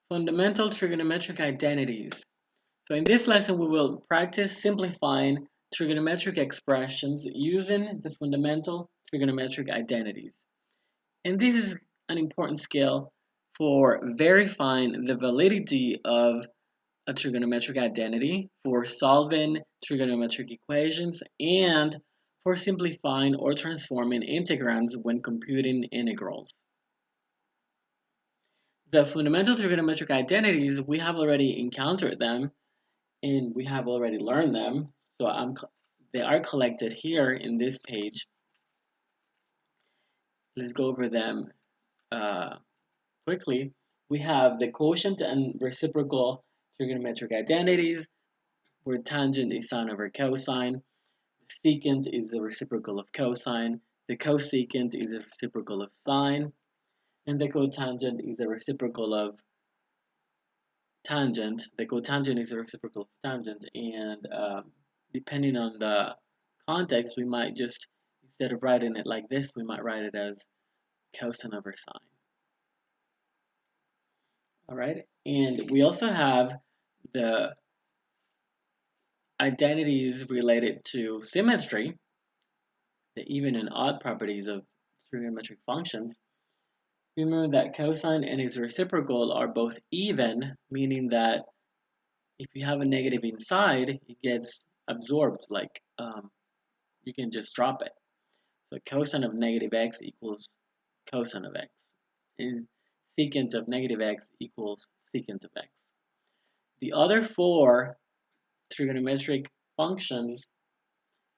Fundamental trigonometric identities. So in this lesson, we will practice simplifying trigonometric expressions using the fundamental trigonometric identities. And this is an important skill for verifying the validity of a trigonometric identity, for solving trigonometric equations, and for simplifying or transforming integrands when computing integrals. The fundamental trigonometric identities, we have already encountered them and we have already learned them. So they are collected here in this page. Let's go over them quickly. We have the quotient and reciprocal trigonometric identities, where tangent is sine over cosine, the secant is the reciprocal of cosine, the cosecant is the reciprocal of sine, and the cotangent is the reciprocal of tangent. The cotangent is the reciprocal of tangent, and depending on the context, we might just, instead of writing it like this, we might write it as cosine over sine. All right, and we also have the identities related to symmetry, the even and odd properties of trigonometric functions. Remember that cosine and its reciprocal are both even, meaning that if you have a negative inside, it gets absorbed, like you can just drop it. So cosine of negative x equals cosine of x. And secant of negative x equals secant of x. The other four trigonometric functions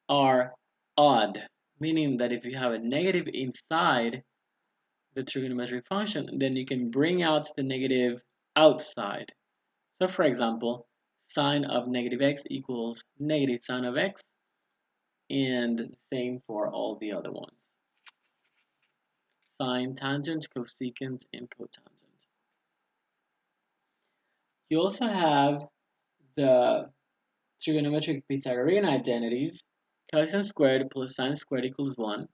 are odd, meaning that if you have a negative inside the trigonometric function, then you can bring out the negative outside. So for example, sine of negative x equals negative sine of x, and same for all the other ones. Sine, tangent, cosecant, and cotangent. You also have the trigonometric Pythagorean identities, cosine squared plus sine squared equals 1.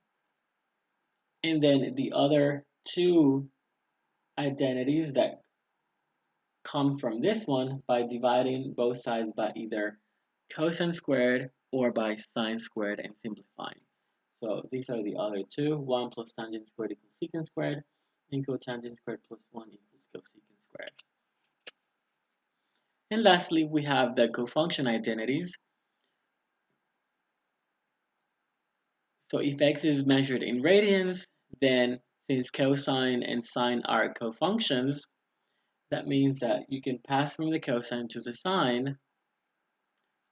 And then the other two identities that come from this one by dividing both sides by either cosine squared or by sine squared and simplifying. So these are the other two. 1 plus tangent squared equals secant squared, and cotangent squared plus 1 equals cosecant squared. And lastly, we have the cofunction identities. So if x is measured in radians, then since cosine and sine are cofunctions, that means that you can pass from the cosine to the sine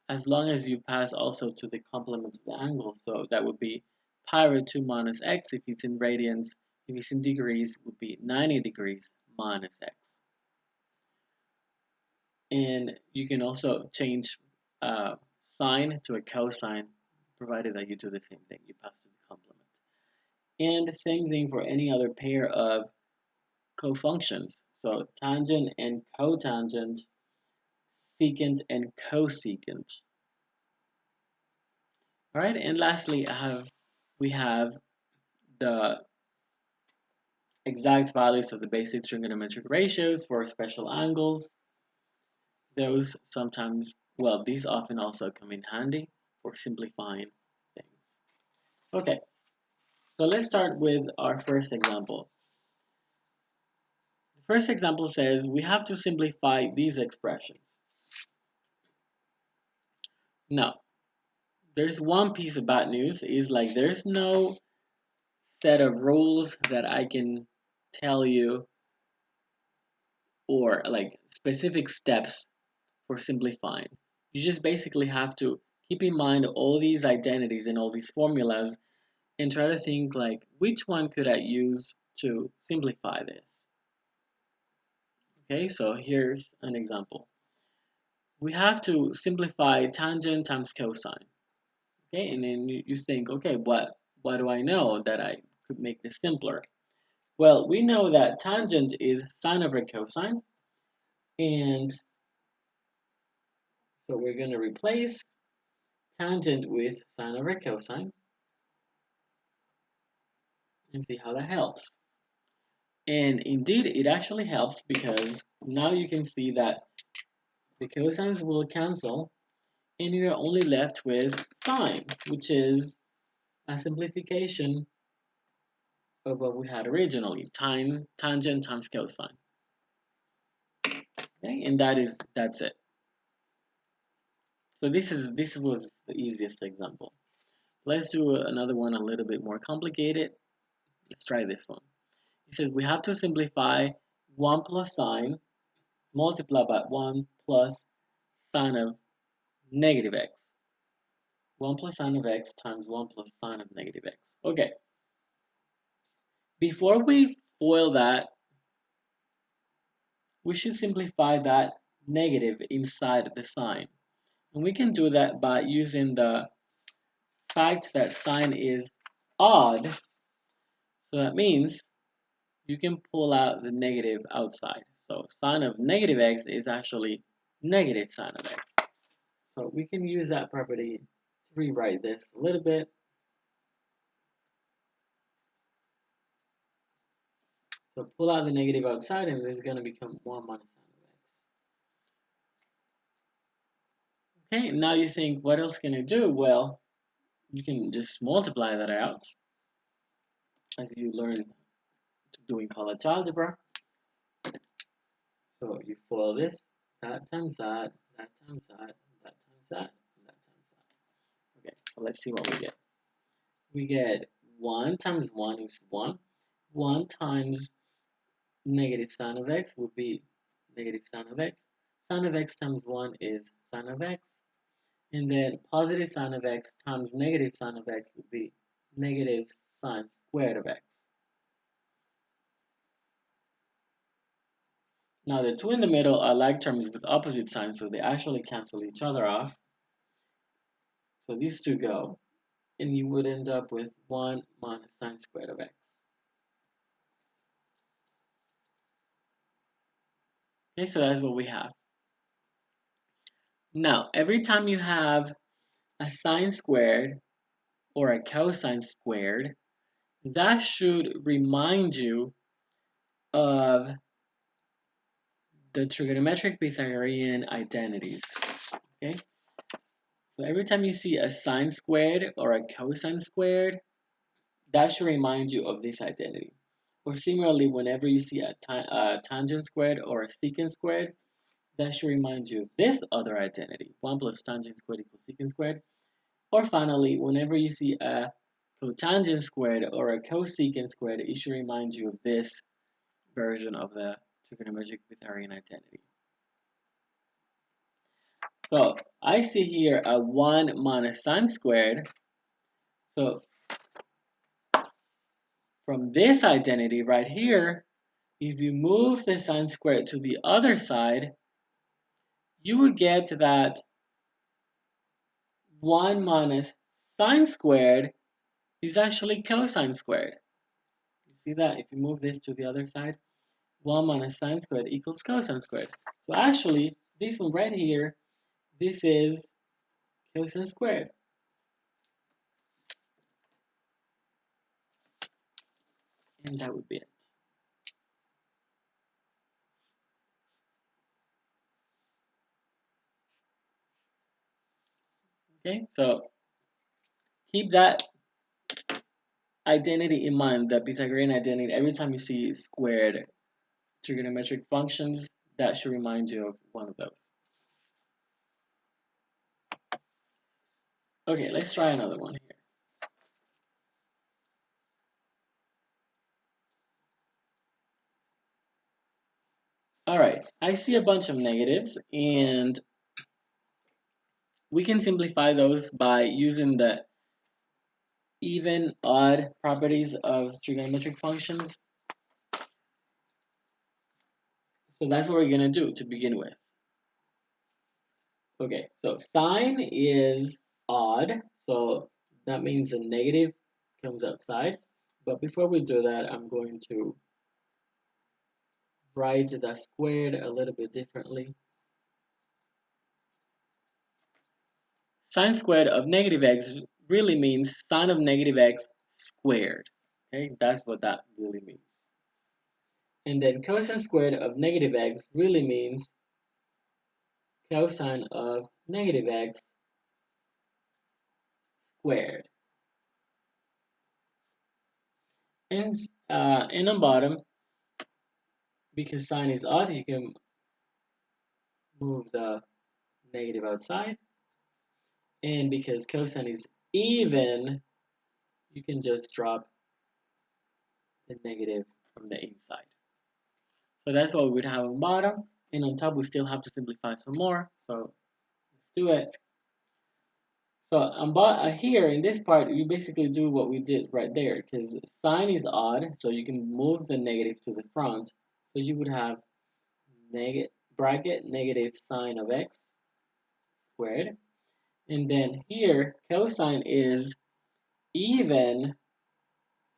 as long as you pass also to the complement of the angle. So that would be pi over 2 minus x if it's in radians. If it's in degrees, it would be 90 degrees minus x. And you can also change sine to a cosine, provided that you do the same thing. You pass to the complement. And the same thing for any other pair of cofunctions. So tangent and cotangent, secant and cosecant. All right, and lastly, we have the exact values of the basic trigonometric ratios for special angles. Those sometimes, well, these often also come in handy for simplifying things. Okay, so let's start with our first example. The first example says we have to simplify these expressions. Now, there's one piece of bad news is like there's no set of rules that I can tell you or like specific steps for simplifying. You just basically have to keep in mind all these identities and all these formulas and try to think like which one could I use to simplify this. Okay, so here's an example. We have to simplify tangent times cosine. Okay, and then you think, okay, what do I know that I could make this simpler? Well, we know that tangent is sine over cosine, and so we're going to replace tangent with sine over cosine and see how that helps. And indeed, it actually helps because now you can see that the cosines will cancel and you're only left with sine, which is a simplification of what we had originally, tangent times cosine. Okay, and that's it. So this was the easiest example. Let's do another one a little bit more complicated. Let's try this one. It says we have to simplify 1 plus sine multiplied by 1 plus sine of negative x. 1 plus sine of x times 1 plus sine of negative x. Okay. Before we FOIL that, we should simplify that negative inside the sign. And we can do that by using the fact that sine is odd. So that means you can pull out the negative outside. So sine of negative x is actually negative sine of x. So we can use that property to rewrite this a little bit. So pull out the negative outside and this is going to become 1 minus sine of x. Okay, now you think, what else can I do? Well, you can just multiply that out as you learn doing college algebra. So you FOIL this, that times that, that times that, that times that, and that times that. Okay, so let's see what we get. We get 1 times 1 is 1. 1 times negative sine of x would be negative sine of x. Sine of x times 1 is sine of x. And then positive sine of x times negative sine of x would be negative sine squared of x. Now the two in the middle are like terms with opposite signs, so they actually cancel each other off. So these two go, and you would end up with 1 minus sine squared of x. Okay, so that's what we have. Now, every time you have a sine squared or a cosine squared, that should remind you of the trigonometric Pythagorean identities. Okay, so every time you see a sine squared or a cosine squared, that should remind you of this identity. Or similarly, whenever you see a tangent squared or a secant squared, that should remind you of this other identity, 1 plus tangent squared equals secant squared. Or finally, whenever you see a cotangent squared or a cosecant squared, it should remind you of this version of the trigonometric Pythagorean identity. So I see here a 1 minus sine squared. So from this identity right here, if you move the sine squared to the other side, you would get that 1 minus sine squared is actually cosine squared. You see that? If you move this to the other side, 1 minus sine squared equals cosine squared. So actually, this one right here, this is cosine squared. And that would be it. Okay, so keep that identity in mind, the Pythagorean identity. Every time you see squared trigonometric functions, that should remind you of one of those. Okay, let's try another one here. All right, I see a bunch of negatives, and we can simplify those by using the even, odd properties of trigonometric functions. So that's what we're going to do to begin with. Okay, so sine is odd, so that means the negative comes outside. But before we do that, I'm going to write the squared a little bit differently. Sine squared of negative x really means sine of negative x squared. Okay, that's what that really means. And then cosine squared of negative x really means cosine of negative x squared. And on bottom, because sine is odd, you can move the negative outside. And because cosine is even, you can just drop the negative from the inside. So that's what we would have on bottom. And on top, we still have to simplify some more. So let's do it. So here in this part, you basically do what we did right there, because sine is odd, so you can move the negative to the front. So you would have bracket negative sine of x squared. And then here, cosine is even,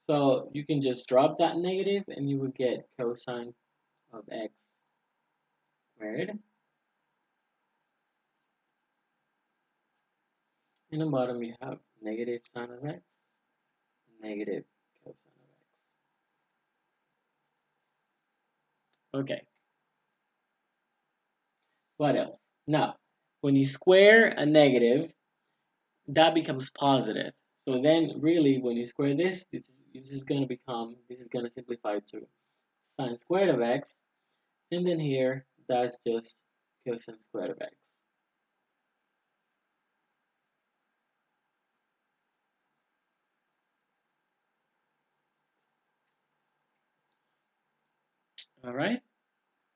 so you can just drop that negative and you would get cosine of x squared. And on the bottom, you have negative sine of x, negative cosine of x. Okay, what else? Now, when you square a negative, that becomes positive. So then, really, when you square this is going to simplify to sine squared of x. And then here, that's just cosine squared of x. All right.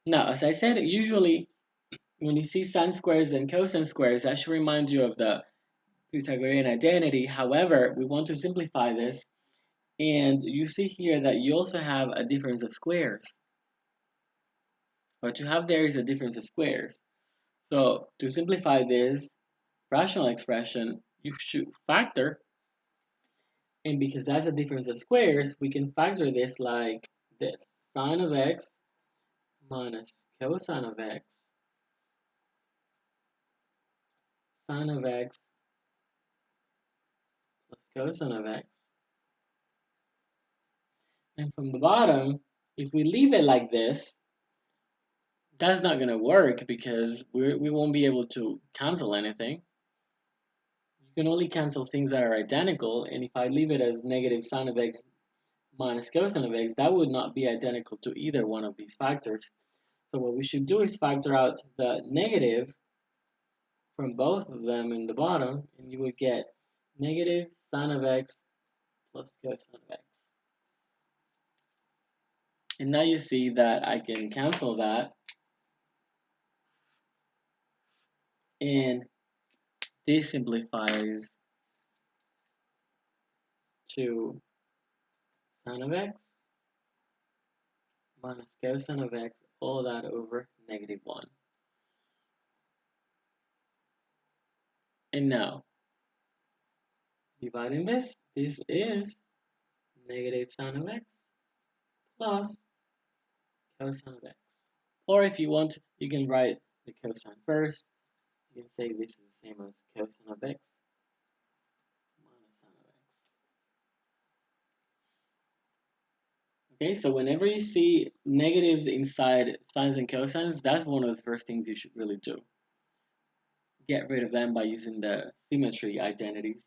Now, as I said, usually when you see sine squares and cosine squares, that should remind you of the Pythagorean identity. However, we want to simplify this, and you see here that you also have a difference of squares. What you have there is a difference of squares. So to simplify this rational expression, you should factor, and because that's a difference of squares, we can factor this like this: sine of x minus cosine of x, sine of x plus cosine of x. And from the bottom, if we leave it like this, that's not going to work because we won't be able to cancel anything. You can only cancel things that are identical, and if I leave it as negative sine of x minus cosine of x, that would not be identical to either one of these factors. So what we should do is factor out the negative from both of them in the bottom, and you would get negative sine of x plus cosine of x. And now you see that I can cancel that, and this simplifies to sine of x minus cosine of x, all that over negative 1. And now, dividing this is negative sine of x plus cosine of x. Or if you want, you can write the cosine first. You can say this is the same as cosine of x minus sine of x. Okay, so whenever you see negatives inside sines and cosines, that's one of the first things you should really do. Get rid of them by using the symmetry identities,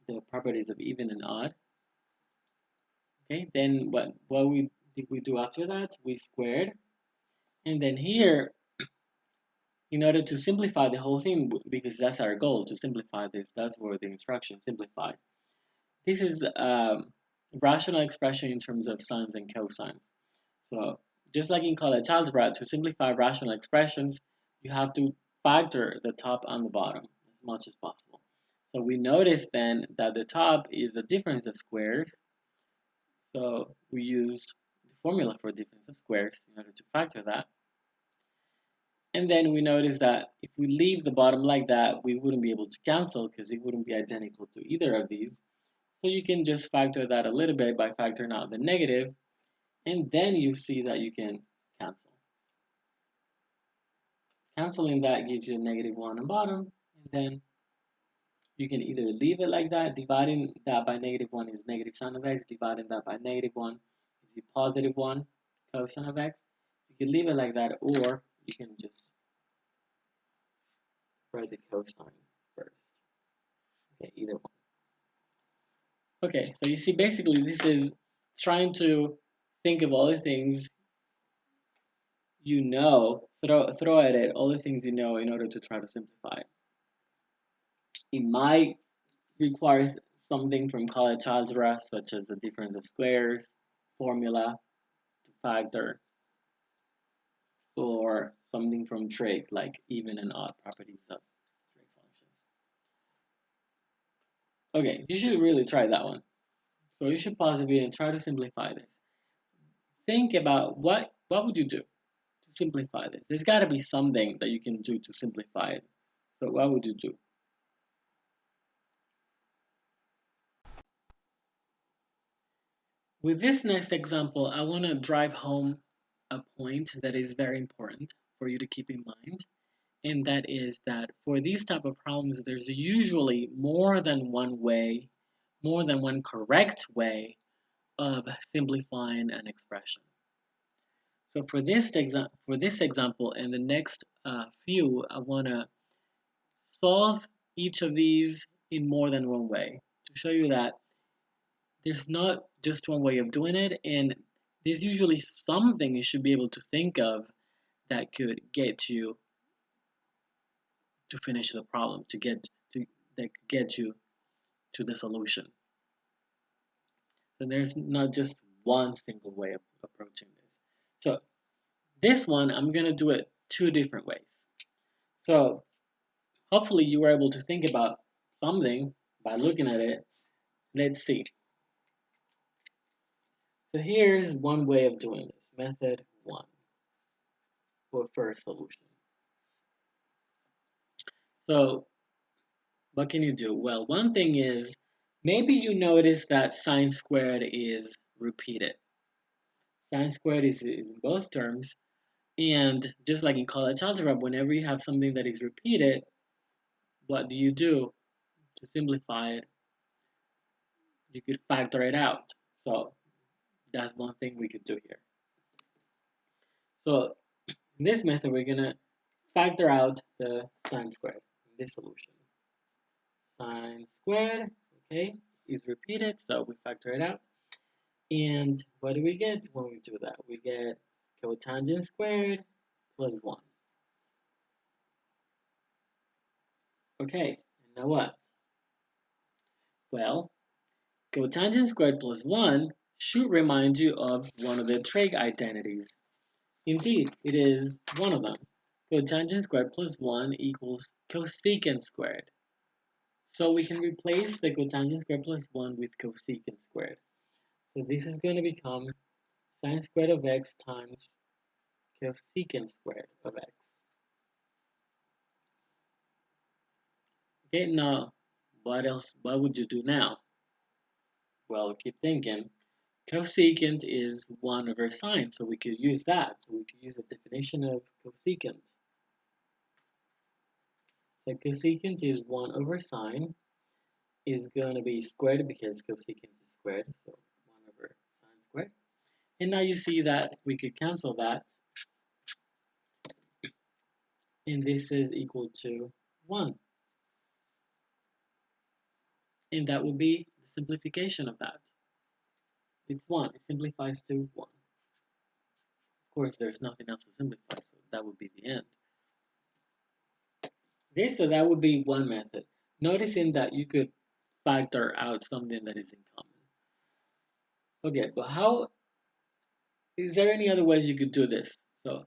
the properties of even and odd. Okay, then what did we do after that? We squared. And then here, in order to simplify the whole thing, because that's our goal, to simplify this, that's where the instruction simplify. This is rational expression in terms of sines and cosines. So just like in college algebra, to simplify rational expressions, you have to factor the top and the bottom as much as possible. So we notice then that the top is the difference of squares. So we used the formula for difference of squares in order to factor that. And then we notice that if we leave the bottom like that, we wouldn't be able to cancel because it wouldn't be identical to either of these. So you can just factor that a little bit by factoring out the negative, and then you see that you can cancel. Canceling that gives you a negative 1 on bottom, and then you can either leave it like that, dividing that by negative 1 is negative sine of x, dividing that by negative 1 is the positive 1, cosine of x. You can leave it like that, or you can just write the cosine first. Okay, either one. Okay, so you see basically this is trying to think of all the things you know, throw at it all the things you know in order to try to simplify it. It might require something from college algebra, such as the difference of squares, formula to factor, or something from trig, like even and odd properties of trig functions. Okay, you should really try that one. So you should pause the video and try to simplify this. Think about what would you do to simplify this? There's got to be something that you can do to simplify it. So what would you do? With this next example, I want to drive home a point that is very important for you to keep in mind, and that is that for these type of problems, there's usually more than one way, more than one correct way of simplifying an expression. So for this example and the next few, I want to solve each of these in more than one way to show you that there's not just one way of doing it, and there's usually something you should be able to think of that could get you to finish the problem, that could get you to the solution. So there's not just one single way of approaching this. So this one, I'm going to do it two different ways. So hopefully you were able to think about something by looking at it. Let's see. So here's one way of doing this, method one, for first solution. So what can you do? Well, one thing is, maybe you notice that sine squared is repeated. Sine squared is in both terms, and just like in college algebra, whenever you have something that is repeated, what do you do to simplify it? You could factor it out. So that's one thing we could do here. So in this method, we're gonna factor out the sine squared in this solution. Sine squared, okay, is repeated, so we factor it out. And what do we get when we do that? We get cotangent squared plus 1. Okay, and now what? Well, cotangent squared plus 1 should remind you of one of the trig identities. Indeed, it is one of them. Cotangent squared plus 1 equals cosecant squared. So we can replace the cotangent squared plus 1 with cosecant squared. So this is going to become sine squared of x times cosecant squared of x. Okay, now what else? What would you do now? Well, keep thinking. Cosecant is 1 over sine, so we could use that. So we could use the definition of cosecant. So cosecant is 1 over sine, is going to be squared because cosecant is squared, so 1 over sine squared. And now you see that we could cancel that, and this is equal to 1. And that would be the simplification of that. It's 1. It simplifies to 1. Of course, there's nothing else to simplify, so that would be the end. Okay, so that would be one method. Noticing that you could factor out something that is in common. Okay, but how, is there any other ways you could do this? So,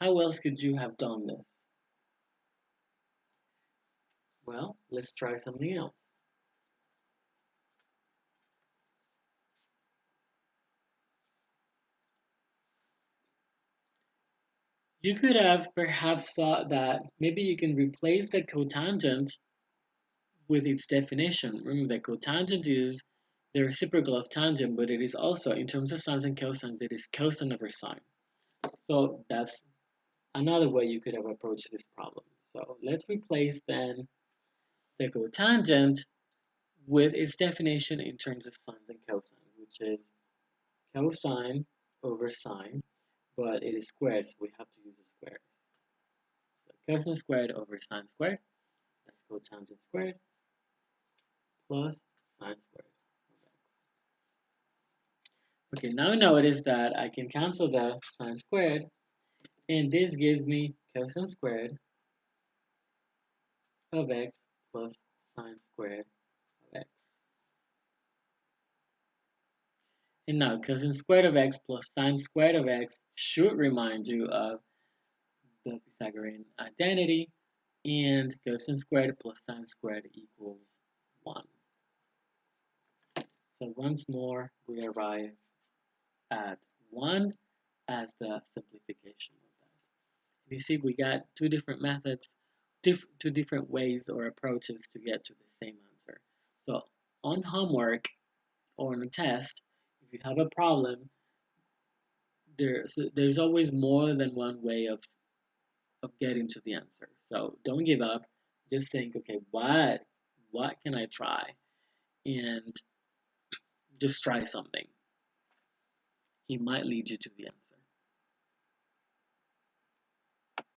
how else could you have done this? Well, let's try something else. You could have perhaps thought that maybe you can replace the cotangent with its definition. Remember that cotangent is the reciprocal of tangent, but it is also, in terms of sines and cosines, it is cosine over sine. So that's another way you could have approached this problem. So let's replace then the cotangent with its definition in terms of sines and cosines, which is cosine over sine, but it is squared, so we have to use a square. So cosine squared over sine squared, let's go tangent squared, plus sine squared of x. Okay, now notice that I can cancel the sine squared, and this gives me cosine squared of x plus sine squared of x. And now cosine squared of x plus sine squared of x should remind you of the Pythagorean identity, and cosine squared plus sine squared equals 1. So once more, we arrive at 1 as the simplification of that. You see, we got two different methods, two different ways or approaches to get to the same answer. So on homework or on a test, if you have a problem, there's always more than one way of getting to the answer. So don't give up. Just think, okay, what can I try? And just try something. It might lead you to the answer.